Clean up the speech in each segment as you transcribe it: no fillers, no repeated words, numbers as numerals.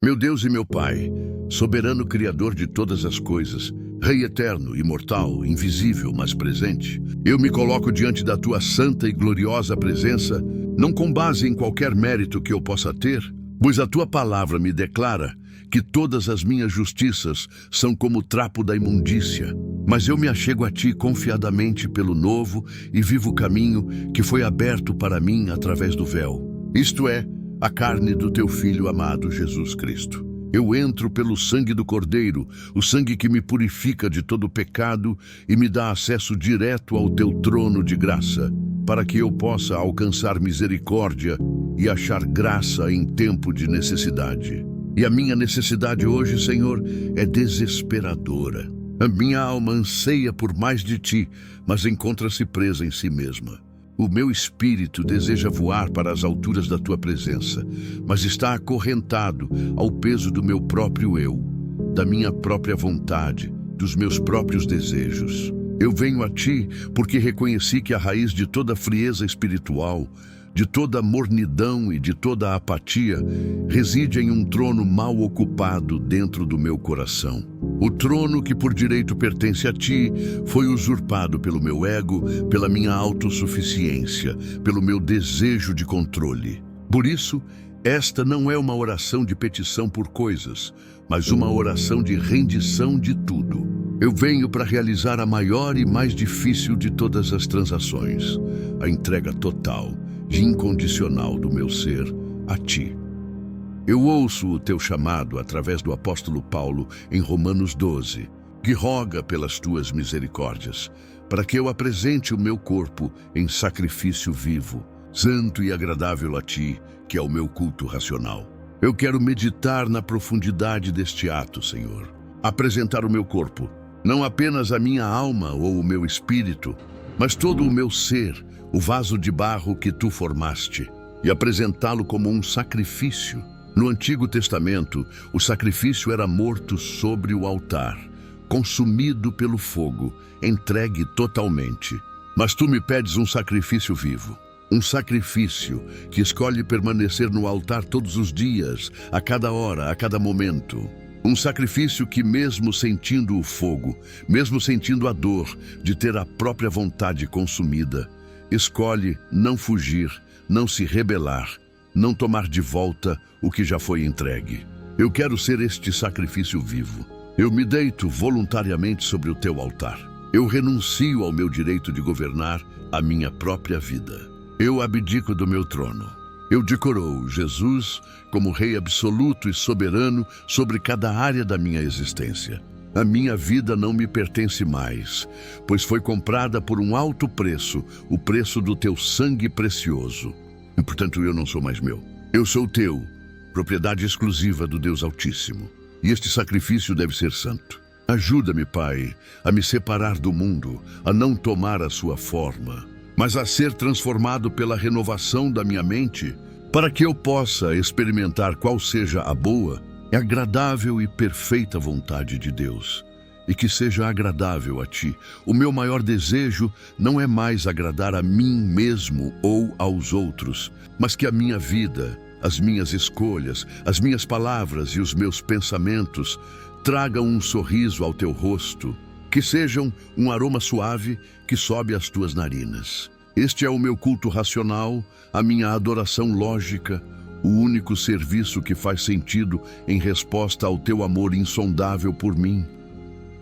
Meu Deus e meu Pai, soberano Criador de todas as coisas, Rei eterno, imortal, invisível, mas presente, eu me coloco diante da tua santa e gloriosa presença, não com base em qualquer mérito que eu possa ter, pois a tua palavra me declara que todas as minhas justiças são como o trapo da imundícia. Mas eu me achego a ti confiadamente pelo novo e vivo caminho que foi aberto para mim através do véu, isto é, a carne do teu Filho amado Jesus Cristo. Eu entro pelo sangue do Cordeiro, o sangue que me purifica de todo pecado e me dá acesso direto ao teu trono de graça, para que eu possa alcançar misericórdia e achar graça em tempo de necessidade. E a minha necessidade hoje, Senhor, é desesperadora. A minha alma anseia por mais de ti, mas encontra-se presa em si mesma. O meu espírito deseja voar para as alturas da tua presença, mas está acorrentado ao peso do meu próprio eu, da minha própria vontade, dos meus próprios desejos. Eu venho a ti porque reconheci que a raiz de toda frieza espiritual, de toda mornidão e de toda apatia, reside em um trono mal ocupado dentro do meu coração. O trono que por direito pertence a ti foi usurpado pelo meu ego, pela minha autossuficiência, pelo meu desejo de controle. Por isso, esta não é uma oração de petição por coisas, mas uma oração de rendição de tudo. Eu venho para realizar a maior e mais difícil de todas as transações, a entrega total e incondicional do meu ser a ti. Eu ouço o teu chamado através do apóstolo Paulo em Romanos 12, que roga pelas tuas misericórdias, para que eu apresente o meu corpo em sacrifício vivo, santo e agradável a ti, que é o meu culto racional. Eu quero meditar na profundidade deste ato, Senhor. Apresentar o meu corpo, não apenas a minha alma ou o meu espírito, mas todo o meu ser, o vaso de barro que tu formaste, e apresentá-lo como um sacrifício. No Antigo Testamento, o sacrifício era morto sobre o altar, consumido pelo fogo, entregue totalmente. Mas tu me pedes um sacrifício vivo, um sacrifício que escolhe permanecer no altar todos os dias, a cada hora, a cada momento. Um sacrifício que, mesmo sentindo o fogo, mesmo sentindo a dor de ter a própria vontade consumida, escolhe não fugir, não se rebelar, não tomar de volta o que já foi entregue. Eu quero ser este sacrifício vivo. Eu me deito voluntariamente sobre o teu altar. Eu renuncio ao meu direito de governar a minha própria vida. Eu abdico do meu trono. Eu decoroo Jesus como Rei absoluto e soberano sobre cada área da minha existência. A minha vida não me pertence mais, pois foi comprada por um alto preço, o preço do teu sangue precioso. E, portanto, eu não sou mais meu. Eu sou teu, propriedade exclusiva do Deus Altíssimo. E este sacrifício deve ser santo. Ajuda-me, Pai, a me separar do mundo, a não tomar a sua forma, mas a ser transformado pela renovação da minha mente, para que eu possa experimentar qual seja a boa, agradável e perfeita vontade de Deus, e que seja agradável a ti. O meu maior desejo não é mais agradar a mim mesmo ou aos outros, mas que a minha vida, as minhas escolhas, as minhas palavras e os meus pensamentos tragam um sorriso ao teu rosto, que sejam um aroma suave que sobe às tuas narinas. Este é o meu culto racional, a minha adoração lógica, o único serviço que faz sentido em resposta ao teu amor insondável por mim.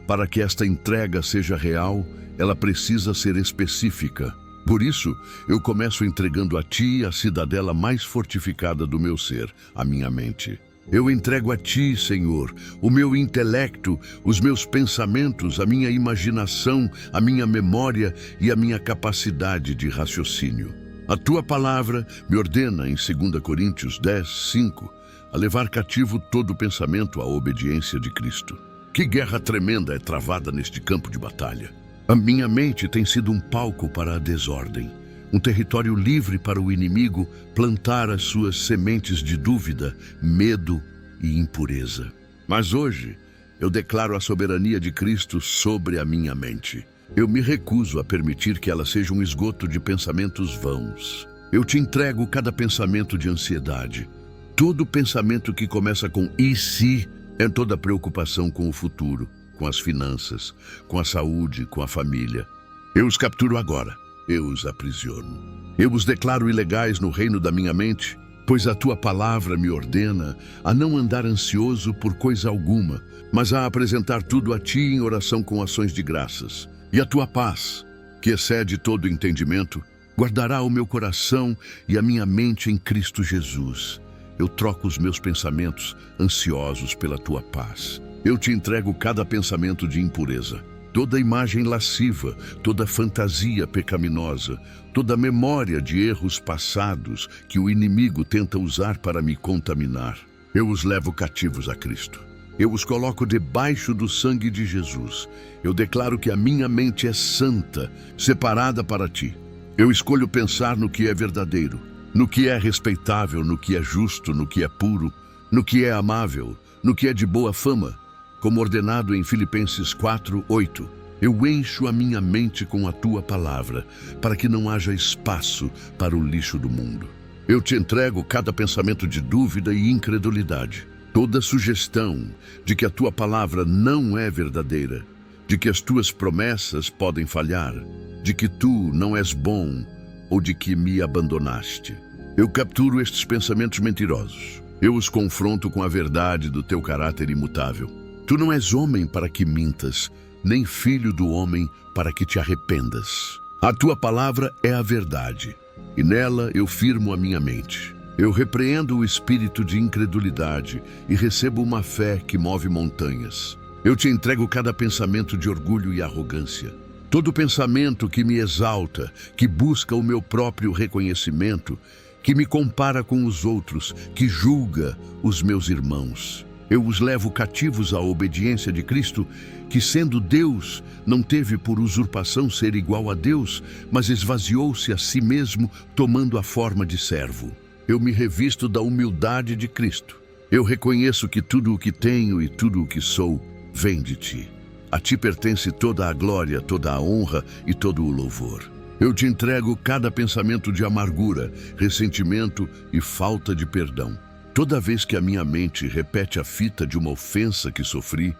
Para que esta entrega seja real, ela precisa ser específica. Por isso, eu começo entregando a ti a cidadela mais fortificada do meu ser, a minha mente. Eu entrego a ti, Senhor, o meu intelecto, os meus pensamentos, a minha imaginação, a minha memória e a minha capacidade de raciocínio. A tua palavra me ordena, em 2 Coríntios 10, 5, a levar cativo todo pensamento à obediência de Cristo. Que guerra tremenda é travada neste campo de batalha. A minha mente tem sido um palco para a desordem, um território livre para o inimigo plantar as suas sementes de dúvida, medo e impureza. Mas hoje, eu declaro a soberania de Cristo sobre a minha mente. Eu me recuso a permitir que ela seja um esgoto de pensamentos vãos. Eu te entrego cada pensamento de ansiedade, Todo pensamento que começa com "e se" é toda preocupação com o futuro, com as finanças, com a saúde, com a família. Eu os capturo agora, eu os aprisiono. Eu os declaro ilegais no reino da minha mente, pois a tua palavra me ordena a não andar ansioso por coisa alguma, mas a apresentar tudo a ti em oração com ações de graças. E a tua paz, que excede todo entendimento, guardará o meu coração e a minha mente em Cristo Jesus. Eu troco os meus pensamentos ansiosos pela tua paz. Eu te entrego cada pensamento de impureza, toda imagem lasciva, toda fantasia pecaminosa, toda memória de erros passados que o inimigo tenta usar para me contaminar. Eu os levo cativos a Cristo. Eu os coloco debaixo do sangue de Jesus. Eu declaro que a minha mente é santa, separada para ti. Eu escolho pensar no que é verdadeiro, no que é respeitável, no que é justo, no que é puro, no que é amável, no que é de boa fama, como ordenado em Filipenses 4:8. Eu encho a minha mente com a tua palavra, para que não haja espaço para o lixo do mundo. Eu te entrego cada pensamento de dúvida e incredulidade, toda sugestão de que a tua palavra não é verdadeira, de que as tuas promessas podem falhar, de que tu não és bom ou de que me abandonaste. Eu capturo estes pensamentos mentirosos. Eu os confronto com a verdade do teu caráter imutável. Tu não és homem para que mintas, nem filho do homem para que te arrependas. A tua palavra é a verdade, e nela eu firmo a minha mente. Eu repreendo o espírito de incredulidade e recebo uma fé que move montanhas. Eu te entrego cada pensamento de orgulho e arrogância. Todo pensamento que me exalta, que busca o meu próprio reconhecimento, que me compara com os outros, que julga os meus irmãos. Eu os levo cativos à obediência de Cristo, que sendo Deus, não teve por usurpação ser igual a Deus, mas esvaziou-se a si mesmo, tomando a forma de servo. Eu me revisto da humildade de Cristo. Eu reconheço que tudo o que tenho e tudo o que sou vem de ti. A ti pertence toda a glória, toda a honra e todo o louvor. Eu te entrego cada pensamento de amargura, ressentimento e falta de perdão. Toda vez que a minha mente repete a fita de uma ofensa que sofri,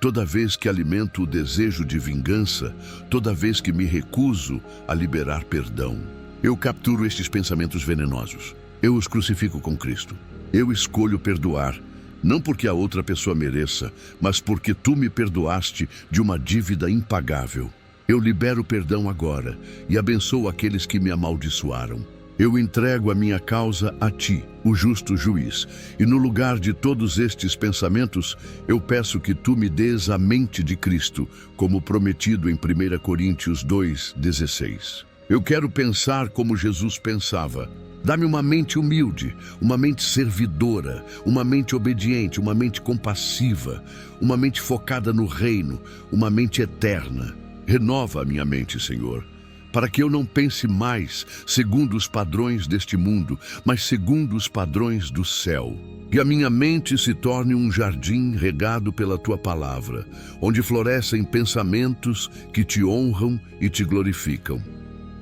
toda vez que alimento o desejo de vingança, toda vez que me recuso a liberar perdão, eu capturo estes pensamentos venenosos. Eu os crucifico com Cristo. Eu escolho perdoar, não porque a outra pessoa mereça, mas porque tu me perdoaste de uma dívida impagável. Eu libero perdão agora e abençoo aqueles que me amaldiçoaram. Eu entrego a minha causa a ti, o justo juiz, e no lugar de todos estes pensamentos, eu peço que tu me dês a mente de Cristo, como prometido em 1 Coríntios 2:16. Eu quero pensar como Jesus pensava. Dá-me uma mente humilde, uma mente servidora, uma mente obediente, uma mente compassiva, uma mente focada no reino, uma mente eterna. Renova a minha mente, Senhor, para que eu não pense mais segundo os padrões deste mundo, mas segundo os padrões do céu. Que a minha mente se torne um jardim regado pela tua palavra, onde florescem pensamentos que te honram e te glorificam.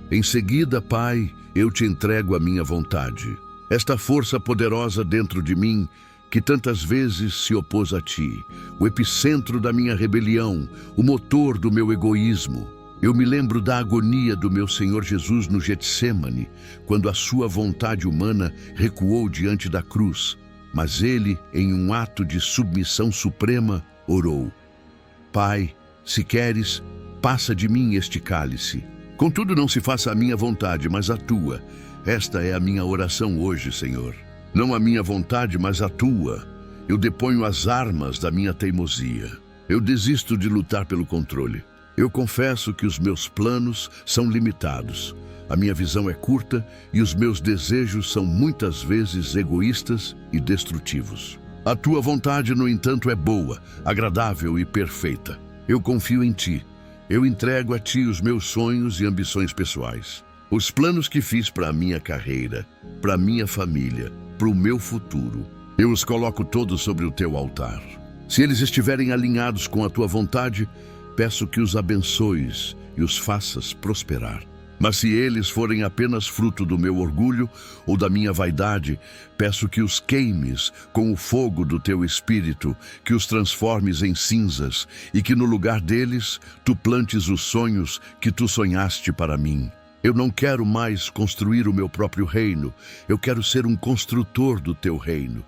Em seguida, Pai, eu te entrego a minha vontade, esta força poderosa dentro de mim que tantas vezes se opôs a ti, o epicentro da minha rebelião, o motor do meu egoísmo. Eu me lembro da agonia do meu Senhor Jesus no Getsêmani, quando a sua vontade humana recuou diante da cruz, mas ele, em um ato de submissão suprema, orou: Pai, se queres, passa de mim este cálice. Contudo, não se faça a minha vontade, mas a tua. Esta é a minha oração hoje, Senhor. Não a minha vontade, mas a tua. Eu deponho as armas da minha teimosia. Eu desisto de lutar pelo controle. Eu confesso que os meus planos são limitados. A minha visão é curta e os meus desejos são muitas vezes egoístas e destrutivos. A tua vontade, no entanto, é boa, agradável e perfeita. Eu confio em ti. Eu entrego a ti os meus sonhos e ambições pessoais. Os planos que fiz para a minha carreira, para a minha família, para o meu futuro. Eu os coloco todos sobre o teu altar. Se eles estiverem alinhados com a tua vontade, peço que os abençoes e os faças prosperar. Mas se eles forem apenas fruto do meu orgulho ou da minha vaidade, peço que os queimes com o fogo do teu espírito, que os transformes em cinzas e que no lugar deles tu plantes os sonhos que tu sonhaste para mim. Eu não quero mais construir o meu próprio reino, eu quero ser um construtor do teu reino.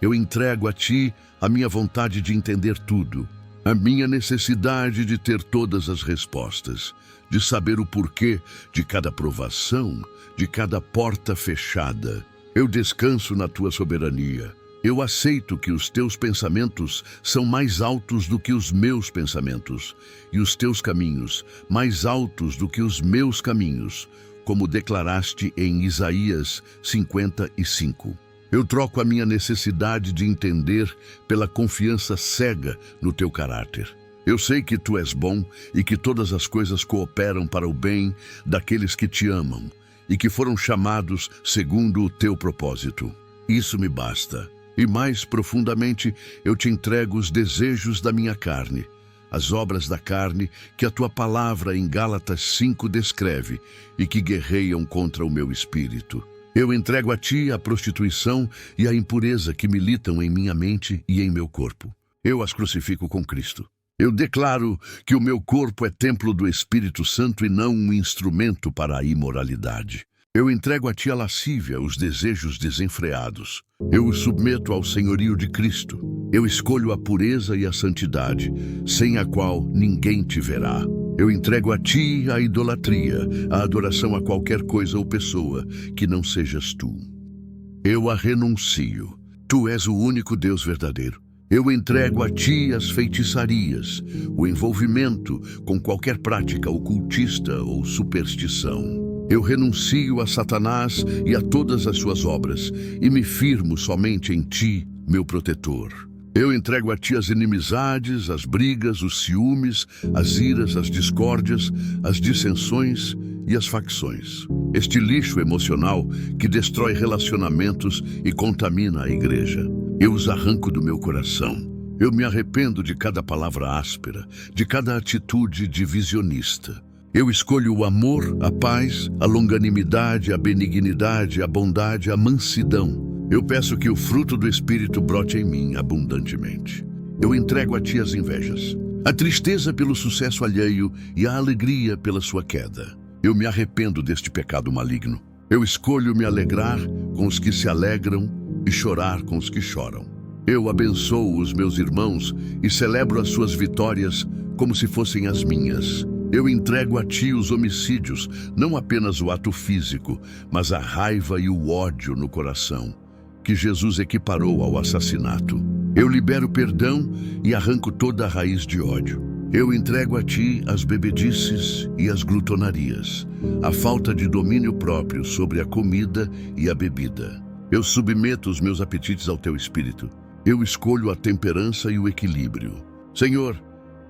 Eu entrego a ti a minha vontade de entender tudo, a minha necessidade de ter todas as respostas, de saber o porquê de cada provação, de cada porta fechada. Eu descanso na tua soberania. Eu aceito que os teus pensamentos são mais altos do que os meus pensamentos, e os teus caminhos mais altos do que os meus caminhos, como declaraste em Isaías 55. Eu troco a minha necessidade de entender pela confiança cega no teu caráter. Eu sei que tu és bom e que todas as coisas cooperam para o bem daqueles que te amam e que foram chamados segundo o teu propósito. Isso me basta. E mais profundamente eu te entrego os desejos da minha carne, as obras da carne que a tua palavra em Gálatas 5 descreve e que guerreiam contra o meu espírito. Eu entrego a ti a prostituição e a impureza que militam em minha mente e em meu corpo. Eu as crucifico com Cristo. Eu declaro que o meu corpo é templo do Espírito Santo e não um instrumento para a imoralidade. Eu entrego a ti a lascívia, os desejos desenfreados. Eu os submeto ao senhorio de Cristo. Eu escolho a pureza e a santidade, sem a qual ninguém te verá. Eu entrego a ti a idolatria, a adoração a qualquer coisa ou pessoa que não sejas tu. Eu a renuncio. Tu és o único Deus verdadeiro. Eu entrego a ti as feitiçarias, o envolvimento com qualquer prática ocultista ou superstição. Eu renuncio a Satanás e a todas as suas obras, e me firmo somente em ti, meu protetor. Eu entrego a ti as inimizades, as brigas, os ciúmes, as iras, as discórdias, as dissensões e as facções. Este lixo emocional que destrói relacionamentos e contamina a igreja. Eu os arranco do meu coração. Eu me arrependo de cada palavra áspera, de cada atitude divisionista. Eu escolho o amor, a paz, a longanimidade, a benignidade, a bondade, a mansidão. Eu peço que o fruto do Espírito brote em mim abundantemente. Eu entrego a ti as invejas, a tristeza pelo sucesso alheio e a alegria pela sua queda. Eu me arrependo deste pecado maligno. Eu escolho me alegrar com os que se alegram e chorar com os que choram. Eu abençoo os meus irmãos e celebro as suas vitórias como se fossem as minhas. Eu entrego a ti os homicídios, não apenas o ato físico, mas a raiva e o ódio no coração, que Jesus equiparou ao assassinato. Eu libero perdão e arranco toda a raiz de ódio. Eu entrego a ti as bebedices e as glutonarias, a falta de domínio próprio sobre a comida e a bebida. Eu submeto os meus apetites ao teu espírito. Eu escolho a temperança e o equilíbrio. Senhor,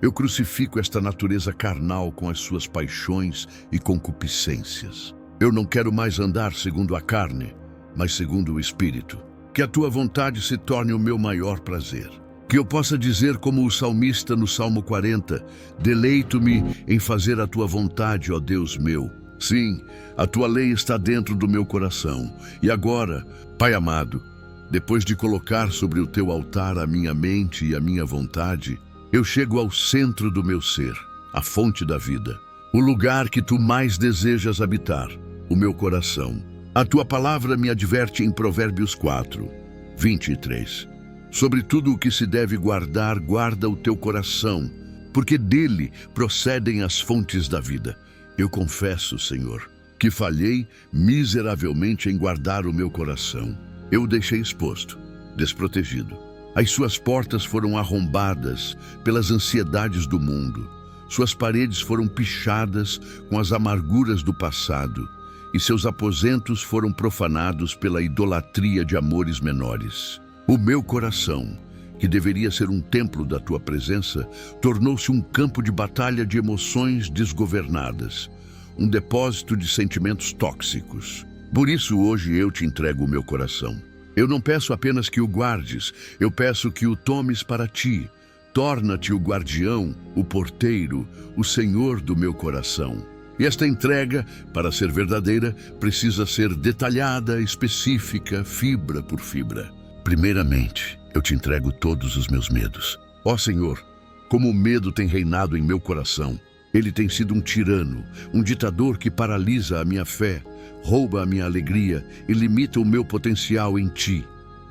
eu crucifico esta natureza carnal com as suas paixões e concupiscências. Eu não quero mais andar segundo a carne, mas segundo o Espírito. Que a tua vontade se torne o meu maior prazer. Que eu possa dizer como o salmista no Salmo 40, deleito-me em fazer a tua vontade, ó Deus meu. Sim, a tua lei está dentro do meu coração. E agora, Pai amado, depois de colocar sobre o teu altar a minha mente e a minha vontade, eu chego ao centro do meu ser, a fonte da vida, o lugar que tu mais desejas habitar, o meu coração. A tua palavra me adverte em Provérbios 4, 23. Sobre tudo o que se deve guardar, guarda o teu coração, porque dele procedem as fontes da vida. Eu confesso, Senhor, que falhei miseravelmente em guardar o meu coração. Eu o deixei exposto, desprotegido. As suas portas foram arrombadas pelas ansiedades do mundo. Suas paredes foram pichadas com as amarguras do passado, e seus aposentos foram profanados pela idolatria de amores menores. O meu coração, que deveria ser um templo da tua presença, tornou-se um campo de batalha de emoções desgovernadas, um depósito de sentimentos tóxicos. Por isso hoje eu te entrego o meu coração. Eu não peço apenas que o guardes, eu peço que o tomes para ti. Torna-te o guardião, o porteiro, o senhor do meu coração. E esta entrega, para ser verdadeira, precisa ser detalhada, específica, fibra por fibra. Primeiramente, eu te entrego todos os meus medos. Ó Senhor, como o medo tem reinado em meu coração. Ele tem sido um tirano, um ditador que paralisa a minha fé, rouba a minha alegria e limita o meu potencial em Ti.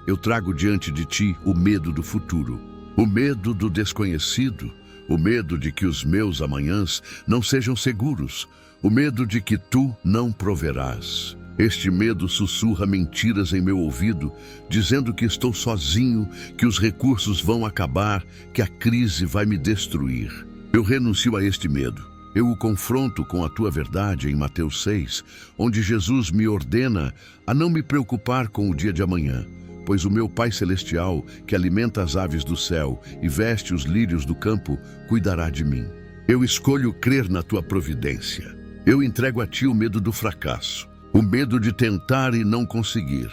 Eu trago diante de Ti o medo do futuro, o medo do desconhecido, o medo de que os meus amanhãs não sejam seguros, o medo de que Tu não proverás. Este medo sussurra mentiras em meu ouvido, dizendo que estou sozinho, que os recursos vão acabar, que a crise vai me destruir. Eu renuncio a este medo. Eu o confronto com a Tua verdade em Mateus 6, onde Jesus me ordena a não me preocupar com o dia de amanhã, pois o meu Pai Celestial, que alimenta as aves do céu e veste os lírios do campo, cuidará de mim. Eu escolho crer na Tua providência. Eu entrego a Ti o medo do fracasso, o medo de tentar e não conseguir,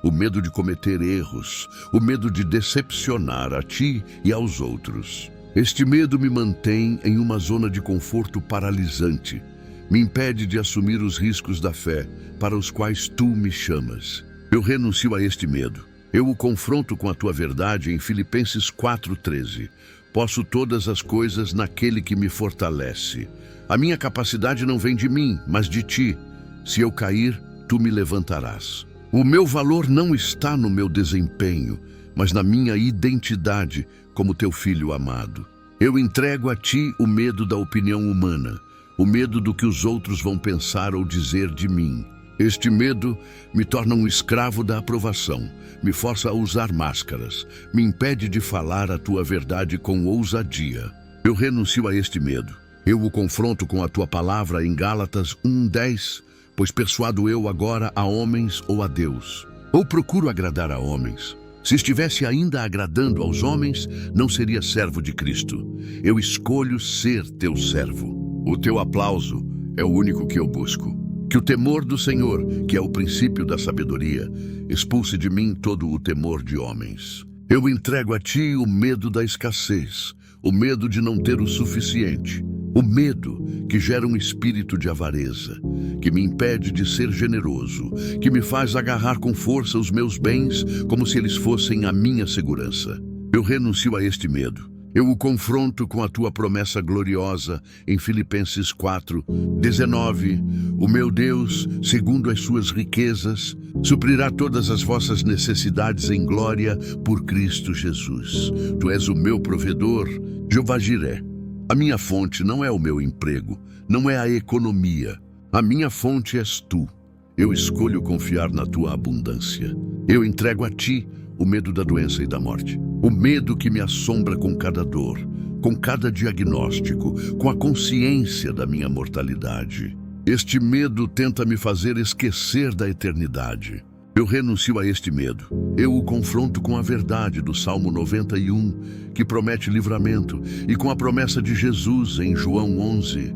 o medo de cometer erros, o medo de decepcionar a Ti e aos outros. Este medo me mantém em uma zona de conforto paralisante, me impede de assumir os riscos da fé para os quais Tu me chamas. Eu renuncio a este medo. Eu o confronto com a Tua verdade em Filipenses 4:13. Posso todas as coisas naquele que me fortalece. A minha capacidade não vem de mim, mas de Ti. Se eu cair, Tu me levantarás. O meu valor não está no meu desempenho, mas na minha identidade como Teu filho amado. Eu entrego a Ti o medo da opinião humana, o medo do que os outros vão pensar ou dizer de mim. Este medo me torna um escravo da aprovação, me força a usar máscaras, me impede de falar a Tua verdade com ousadia. Eu renuncio a este medo. Eu o confronto com a Tua palavra em Gálatas 1:10, pois persuado eu agora a homens ou a Deus? Ou procuro agradar a homens? Se estivesse ainda agradando aos homens, não seria servo de Cristo. Eu escolho ser Teu servo. O Teu aplauso é o único que eu busco. Que o temor do Senhor, que é o princípio da sabedoria, expulse de mim todo o temor de homens. Eu entrego a Ti o medo da escassez, o medo de não ter o suficiente, o medo que gera um espírito de avareza, que me impede de ser generoso, que me faz agarrar com força os meus bens como se eles fossem a minha segurança. Eu renuncio a este medo. Eu o confronto com a Tua promessa gloriosa em Filipenses 4:19. O meu Deus, segundo as suas riquezas, suprirá todas as vossas necessidades em glória por Cristo Jesus. Tu és o meu provedor, Jeová Jiré. A minha fonte não é o meu emprego, não é a economia. A minha fonte és Tu. Eu escolho confiar na Tua abundância. Eu entrego a Ti o medo da doença e da morte. O medo que me assombra com cada dor, com cada diagnóstico, com a consciência da minha mortalidade. Este medo tenta me fazer esquecer da eternidade. Eu renuncio a este medo. Eu o confronto com a verdade do Salmo 91, que promete livramento, e com a promessa de Jesus em João 11.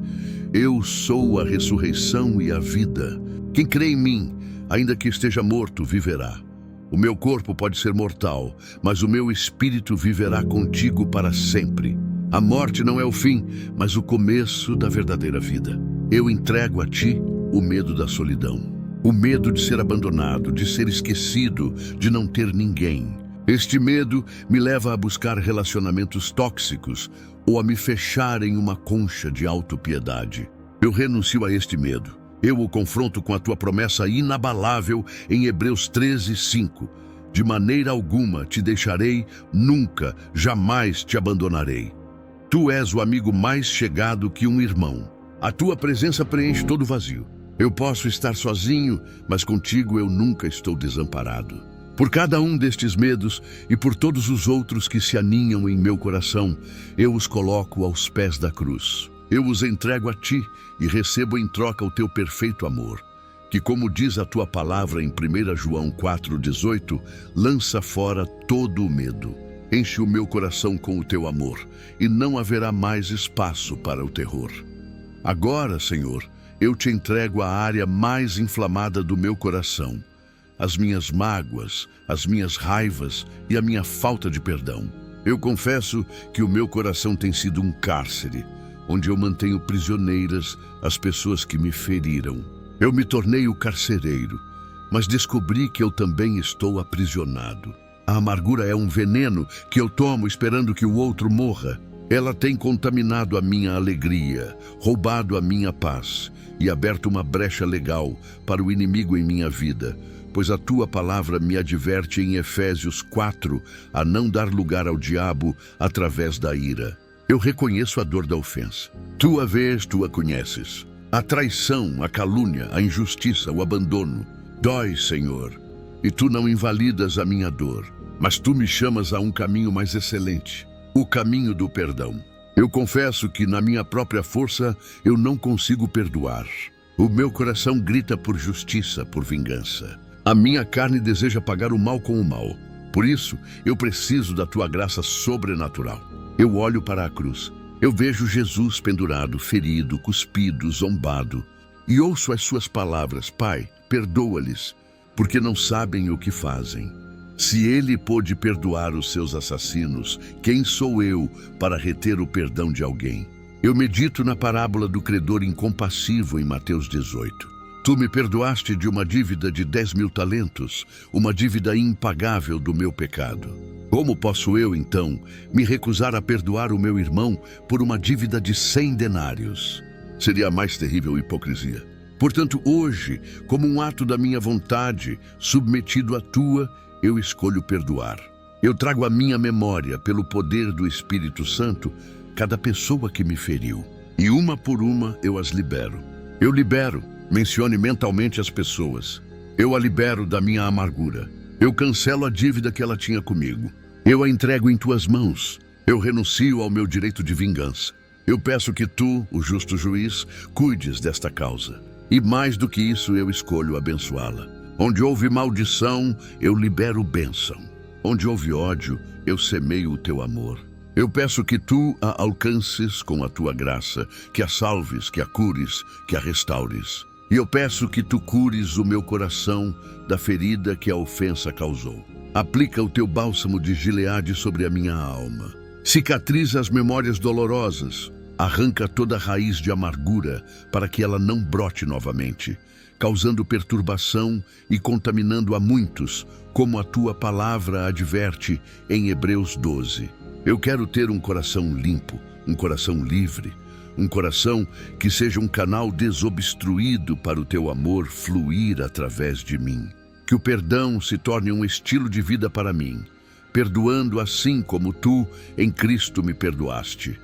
Eu sou a ressurreição e a vida. Quem crê em mim, ainda que esteja morto, viverá. O meu corpo pode ser mortal, mas o meu espírito viverá contigo para sempre. A morte não é o fim, mas o começo da verdadeira vida. Eu entrego a Ti o medo da solidão, o medo de ser abandonado, de ser esquecido, de não ter ninguém. Este medo me leva a buscar relacionamentos tóxicos ou a me fechar em uma concha de autopiedade. Eu renuncio a este medo. Eu o confronto com a Tua promessa inabalável em Hebreus 13:5. De maneira alguma te deixarei, nunca, jamais te abandonarei. Tu és o amigo mais chegado que um irmão. A Tua presença preenche todo o vazio. Eu posso estar sozinho, mas contigo eu nunca estou desamparado. Por cada um destes medos e por todos os outros que se aninham em meu coração, eu os coloco aos pés da cruz. Eu os entrego a Ti e recebo em troca o Teu perfeito amor, que, como diz a Tua palavra em 1 João 4:18, lança fora todo o medo. Enche o meu coração com o Teu amor, e não haverá mais espaço para o terror. Agora, Senhor, eu Te entrego a área mais inflamada do meu coração, as minhas mágoas, as minhas raivas e a minha falta de perdão. Eu confesso que o meu coração tem sido um cárcere, onde eu mantenho prisioneiras as pessoas que me feriram. Eu me tornei o carcereiro, mas descobri que eu também estou aprisionado. A amargura é um veneno que eu tomo esperando que o outro morra. Ela tem contaminado a minha alegria, roubado a minha paz e aberto uma brecha legal para o inimigo em minha vida, pois a tua palavra me adverte em Efésios 4 a não dar lugar ao diabo através da ira. Eu reconheço a dor da ofensa. Tu a vês, tu a conheces. A traição, a calúnia, a injustiça, o abandono. Dói, Senhor, e tu não invalidas a minha dor, mas tu me chamas a um caminho mais excelente, o caminho do perdão. Eu confesso que na minha própria força eu não consigo perdoar. O meu coração grita por justiça, por vingança. A minha carne deseja pagar o mal com o mal. Por isso, eu preciso da tua graça sobrenatural. Eu olho para a cruz. Eu vejo Jesus pendurado, ferido, cuspido, zombado. E ouço as suas palavras: Pai, perdoa-lhes, porque não sabem o que fazem. Se ele pôde perdoar os seus assassinos, quem sou eu para reter o perdão de alguém? Eu medito na parábola do credor incompassivo em Mateus 18. Tu me perdoaste de uma dívida de 10.000 talentos, uma dívida impagável do meu pecado. Como posso eu, então, me recusar a perdoar o meu irmão por uma dívida de 100 denários? Seria a mais terrível hipocrisia. Portanto, hoje, como um ato da minha vontade, submetido à tua, eu escolho perdoar. Eu trago à minha memória, pelo poder do Espírito Santo, cada pessoa que me feriu. E uma por uma eu as libero. Eu libero, mencione mentalmente as pessoas. Eu a libero da minha amargura. Eu cancelo a dívida que ela tinha comigo. Eu a entrego em tuas mãos. Eu renuncio ao meu direito de vingança. Eu peço que tu, o justo juiz, cuides desta causa. E mais do que isso, eu escolho abençoá-la. Onde houve maldição, eu libero bênção. Onde houve ódio, eu semeio o teu amor. Eu peço que tu a alcances com a tua graça, que a salves, que a cures, que a restaures. E eu peço que tu cures o meu coração da ferida que a ofensa causou. Aplica o teu bálsamo de Gileade sobre a minha alma. Cicatriza as memórias dolorosas. Arranca toda a raiz de amargura para que ela não brote novamente, causando perturbação e contaminando a muitos, como a tua palavra adverte em Hebreus 12. Eu quero ter um coração limpo, um coração livre, um coração que seja um canal desobstruído para o teu amor fluir através de mim. Que o perdão se torne um estilo de vida para mim, perdoando assim como tu, em Cristo, me perdoaste.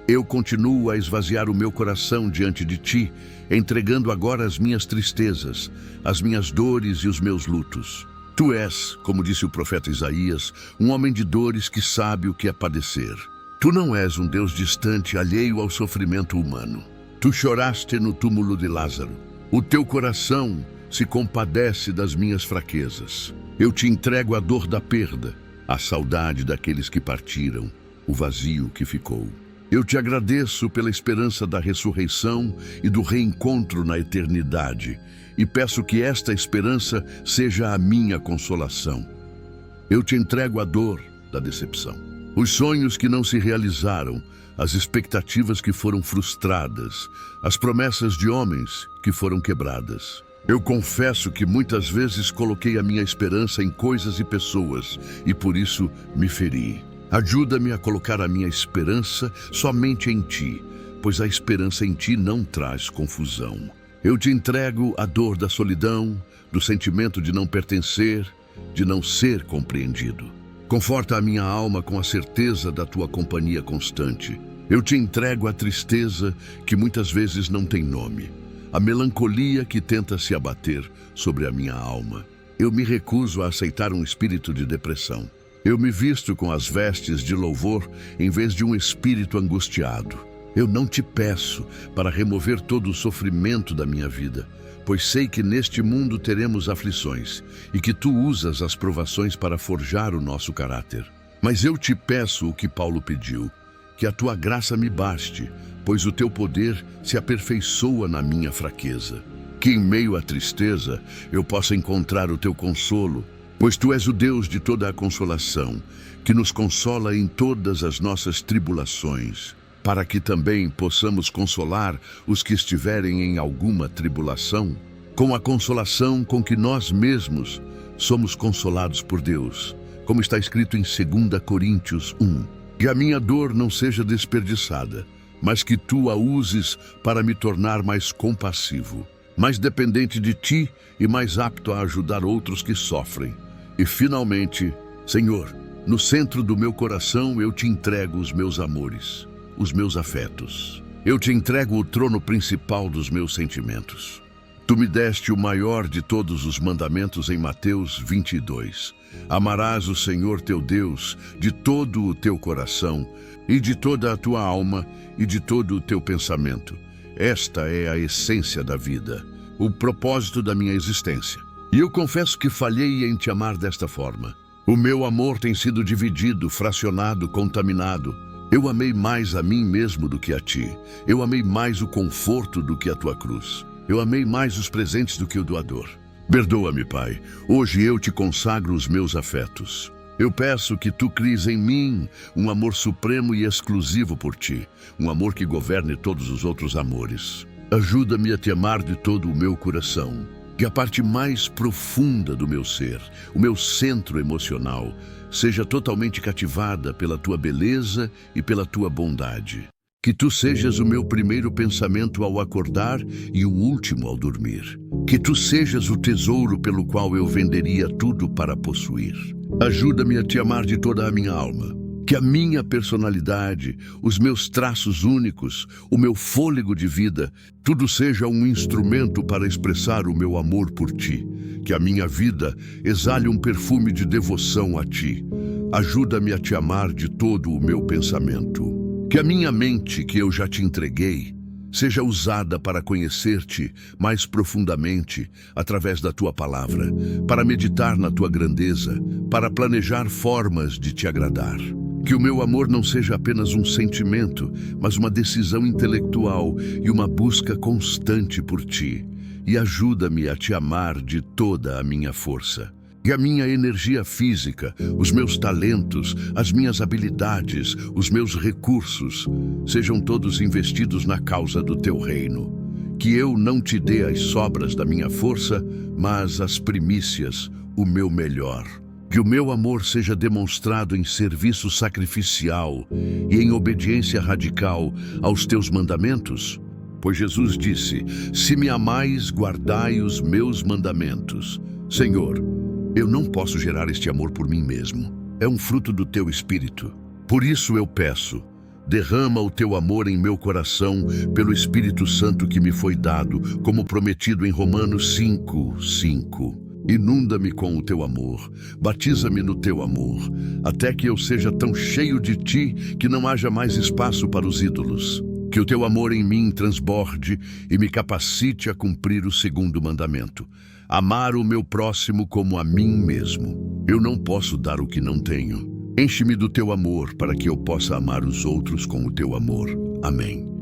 Eu continuo a esvaziar o meu coração diante de ti, entregando agora as minhas tristezas, as minhas dores e os meus lutos. Tu és, como disse o profeta Isaías, um homem de dores que sabe o que é padecer. Tu não és um Deus distante, alheio ao sofrimento humano. Tu choraste no túmulo de Lázaro. O teu coração se compadece das minhas fraquezas. Eu te entrego a dor da perda, a saudade daqueles que partiram, o vazio que ficou. Eu te agradeço pela esperança da ressurreição e do reencontro na eternidade, e peço que esta esperança seja a minha consolação. Eu te entrego a dor da decepção, os sonhos que não se realizaram, as expectativas que foram frustradas, as promessas de homens que foram quebradas. Eu confesso que muitas vezes coloquei a minha esperança em coisas e pessoas, e por isso me feri. Ajuda-me a colocar a minha esperança somente em ti, pois a esperança em ti não traz confusão. Eu te entrego a dor da solidão, do sentimento de não pertencer, de não ser compreendido. Conforta a minha alma com a certeza da tua companhia constante. Eu te entrego a tristeza que muitas vezes não tem nome, a melancolia que tenta se abater sobre a minha alma. Eu me recuso a aceitar um espírito de depressão. Eu me visto com as vestes de louvor em vez de um espírito angustiado. Eu não te peço para remover todo o sofrimento da minha vida, pois sei que neste mundo teremos aflições e que tu usas as provações para forjar o nosso caráter. Mas eu te peço o que Paulo pediu, que a tua graça me baste, pois o teu poder se aperfeiçoa na minha fraqueza. Que em meio à tristeza eu possa encontrar o teu consolo, pois tu és o Deus de toda a consolação, que nos consola em todas as nossas tribulações. para que também possamos consolar os que estiverem em alguma tribulação, com a consolação com que nós mesmos somos consolados por Deus, como está escrito em 2 Coríntios 1. Que a minha dor não seja desperdiçada, mas que tu a uses para me tornar mais compassivo, mais dependente de ti e mais apto a ajudar outros que sofrem. E finalmente, Senhor, no centro do meu coração eu te entrego os meus amores, os meus afetos. Eu te entrego o trono principal dos meus sentimentos. Tu me deste o maior de todos os mandamentos em Mateus 22. Amarás o Senhor teu Deus de todo o teu coração e de toda a tua alma e de todo o teu pensamento. Esta é a essência da vida, o propósito da minha existência. E eu confesso que falhei em te amar desta forma. O meu amor tem sido dividido, fracionado, contaminado. Eu amei mais a mim mesmo do que a ti. Eu amei mais o conforto do que a tua cruz. Eu amei mais os presentes do que o doador. Perdoa-me, Pai. Hoje eu te consagro os meus afetos. Eu peço que tu cries em mim um amor supremo e exclusivo por ti, um amor que governe todos os outros amores. Ajuda-me a te amar de todo o meu coração, que a parte mais profunda do meu ser, o meu centro emocional, seja totalmente cativada pela tua beleza e pela tua bondade. Que tu sejas o meu primeiro pensamento ao acordar e o último ao dormir. Que tu sejas o tesouro pelo qual eu venderia tudo para possuir. Ajuda-me a te amar de toda a minha alma. Que a minha personalidade, os meus traços únicos, o meu fôlego de vida, tudo seja um instrumento para expressar o meu amor por ti. Que a minha vida exale um perfume de devoção a ti. Ajuda-me a te amar de todo o meu pensamento. Que a minha mente, que eu já te entreguei, seja usada para conhecer-te mais profundamente através da tua palavra, para meditar na tua grandeza, para planejar formas de te agradar. Que o meu amor não seja apenas um sentimento, mas uma decisão intelectual e uma busca constante por ti. E ajuda-me a te amar de toda a minha força. Que a minha energia física, os meus talentos, as minhas habilidades, os meus recursos, sejam todos investidos na causa do teu reino. Que eu não te dê as sobras da minha força, mas as primícias, o meu melhor. Que o meu amor seja demonstrado em serviço sacrificial e em obediência radical aos teus mandamentos. Pois Jesus disse: se me amais, guardai os meus mandamentos. Senhor, eu não posso gerar este amor por mim mesmo. É um fruto do teu Espírito. Por isso eu peço, derrama o teu amor em meu coração pelo Espírito Santo que me foi dado, como prometido em Romanos 5:5. Inunda-me com o teu amor, batiza-me no teu amor, até que eu seja tão cheio de ti que não haja mais espaço para os ídolos. Que o teu amor em mim transborde e me capacite a cumprir o segundo mandamento: amar o meu próximo como a mim mesmo. Eu não posso dar o que não tenho. Enche-me do teu amor para que eu possa amar os outros com o teu amor. Amém.